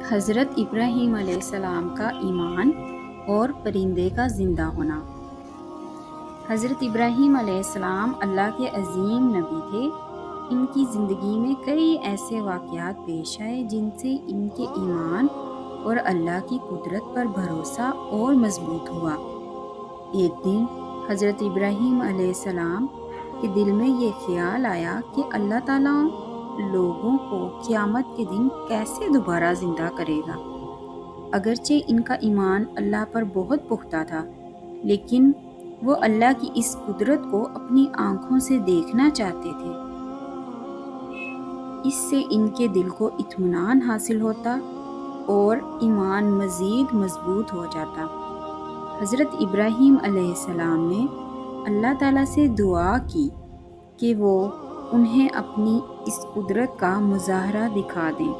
حضرت ابراہیم علیہ السلام کا ایمان اور پرندے کا زندہ ہونا۔ حضرت ابراہیم علیہ السلام اللہ کے عظیم نبی تھے۔ ان کی زندگی میں کئی ایسے واقعات پیش آئے جن سے ان کے ایمان اور اللہ کی قدرت پر بھروسہ اور مضبوط ہوا۔ ایک دن حضرت ابراہیم علیہ السلام کے دل میں یہ خیال آیا کہ اللہ تعالیٰ لوگوں کو قیامت کے دن کیسے دوبارہ زندہ کرے گا۔ اگرچہ ان کا ایمان اللہ پر بہت پختہ تھا، لیکن وہ اللہ کی اس قدرت کو اپنی آنکھوں سے دیکھنا چاہتے تھے۔ اس سے ان کے دل کو اطمینان حاصل ہوتا اور ایمان مزید مضبوط ہو جاتا۔ حضرت ابراہیم علیہ السلام نے اللہ تعالیٰ سے دعا کی کہ وہ انہیں اپنی اس قدرت کا مظاہرہ دکھا دیں۔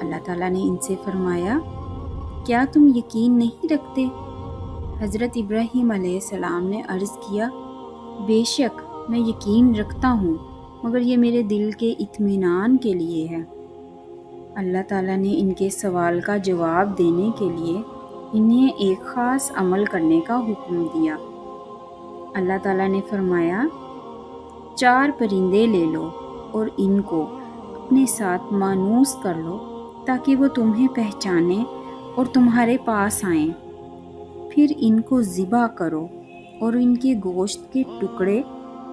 اللہ تعالیٰ نے ان سے فرمایا، کیا تم یقین نہیں رکھتے؟ حضرت ابراہیم علیہ السلام نے عرض کیا، بے شک میں یقین رکھتا ہوں، مگر یہ میرے دل کے اطمینان کے لیے ہے۔ اللہ تعالیٰ نے ان کے سوال کا جواب دینے کے لیے انہیں ایک خاص عمل کرنے کا حکم دیا۔ اللہ تعالیٰ نے فرمایا، 4 پرندے لے لو اور ان کو اپنے ساتھ مانوس کر لو تاکہ وہ تمہیں پہچانیں اور تمہارے پاس آئیں۔ پھر ان کو ذبح کرو اور ان کے گوشت کے ٹکڑے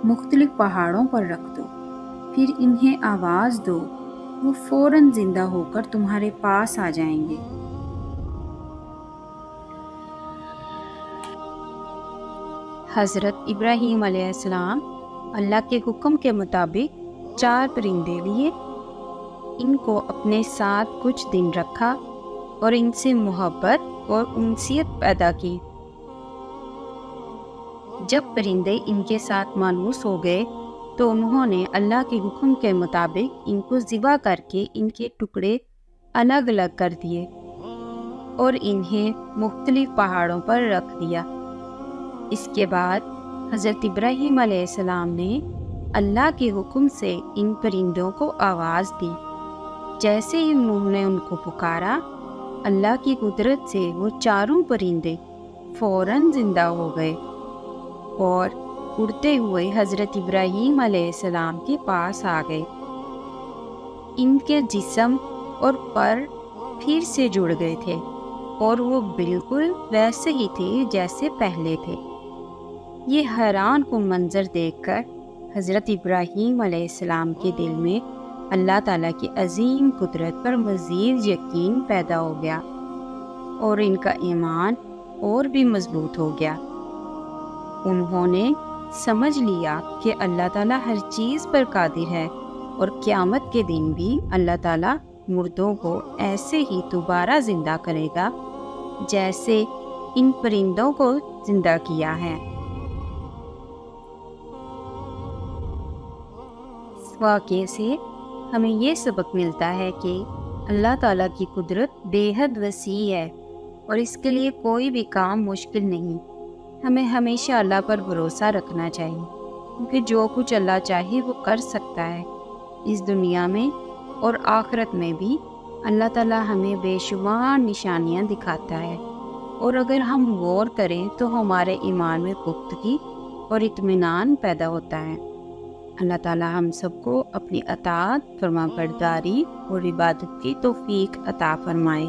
مختلف پہاڑوں پر رکھ دو۔ پھر انہیں آواز دو، وہ فوراً زندہ ہو کر تمہارے پاس آ جائیں گے۔ حضرت ابراہیم علیہ السلام اللہ کے حکم کے مطابق 4 پرندے لیے، ان کو اپنے ساتھ کچھ دن رکھا اور ان سے محبت اور انسیت پیدا کی۔ جب پرندے ان کے ساتھ مانوس ہو گئے تو انہوں نے اللہ کے حکم کے مطابق ان کو ذبح کر کے ان کے ٹکڑے الگ الگ کر دیے اور انہیں مختلف پہاڑوں پر رکھ دیا۔ اس کے بعد حضرت ابراہیم علیہ السلام نے اللہ کے حکم سے ان پرندوں کو آواز دی۔ جیسے ہی انہوں نے ان کو پکارا، اللہ کی قدرت سے وہ 4 پرندے فوراً زندہ ہو گئے اور اڑتے ہوئے حضرت ابراہیم علیہ السلام کے پاس آ گئے۔ ان کے جسم اور پر پھر سے جڑ گئے تھے اور وہ بالکل ویسے ہی تھے جیسے پہلے تھے۔ یہ حیران کن منظر دیکھ کر حضرت ابراہیم علیہ السلام کے دل میں اللہ تعالیٰ کی عظیم قدرت پر مزید یقین پیدا ہو گیا اور ان کا ایمان اور بھی مضبوط ہو گیا۔ انہوں نے سمجھ لیا کہ اللہ تعالیٰ ہر چیز پر قادر ہے اور قیامت کے دن بھی اللہ تعالیٰ مردوں کو ایسے ہی دوبارہ زندہ کرے گا جیسے ان پرندوں کو زندہ کیا ہے۔ اس واقعے سے ہمیں یہ سبق ملتا ہے کہ اللہ تعالیٰ کی قدرت بے حد وسیع ہے اور اس کے لیے کوئی بھی کام مشکل نہیں۔ ہمیں ہمیشہ اللہ پر بھروسہ رکھنا چاہیے، کیونکہ جو کچھ اللہ چاہے وہ کر سکتا ہے۔ اس دنیا میں اور آخرت میں بھی اللہ تعالیٰ ہمیں بے شمار نشانیاں دکھاتا ہے، اور اگر ہم غور کریں تو ہمارے ایمان میں پختگی اور اطمینان پیدا ہوتا ہے۔ اللہ تعالیٰ ہم سب کو اپنی اطاعت، فرمانبرداری اور عبادت کی توفیق عطا فرمائے۔